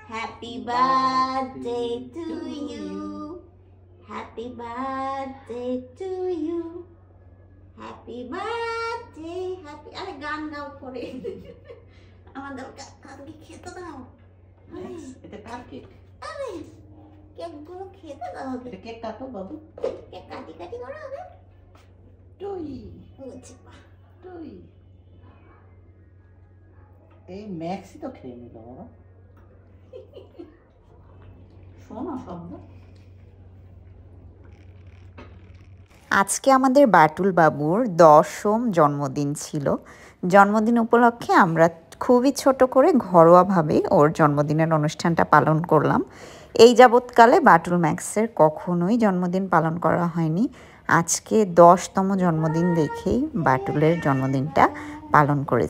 Happy birthday to you. Happy birthday to you. Happy birthday. Happy. আরে গান গাও পরে। আমাদের কালকে খেতে দাও। এটা কার কেক? আরে কেকগুলো খেতে দাও। এটা কেক কাটো বাবু। কেক কাটি কাটি করো হবে। টুই বুঝছি পা। টুই। এই ম্যাক্সি তো খেয়ে নিল বাবা। শোনো শব্দ। আজকে আমাদের বাটুল বাবুর 10ম জন্মদিন ছিল। জন্মদিন উপলক্ষে আমরা খুবই ছোট করে ঘরোয়াভাবে ওর জন্মদিনের অনুষ্ঠানটা পালন করলাম। এই যাবৎকালে বাটুল ম্যাক্সের কখনোই জন্মদিন পালন করা হয়নি। আজকে 10তম জন্মদিন দেখেই বাটুলের জন্মদিনটা পালন করেছি।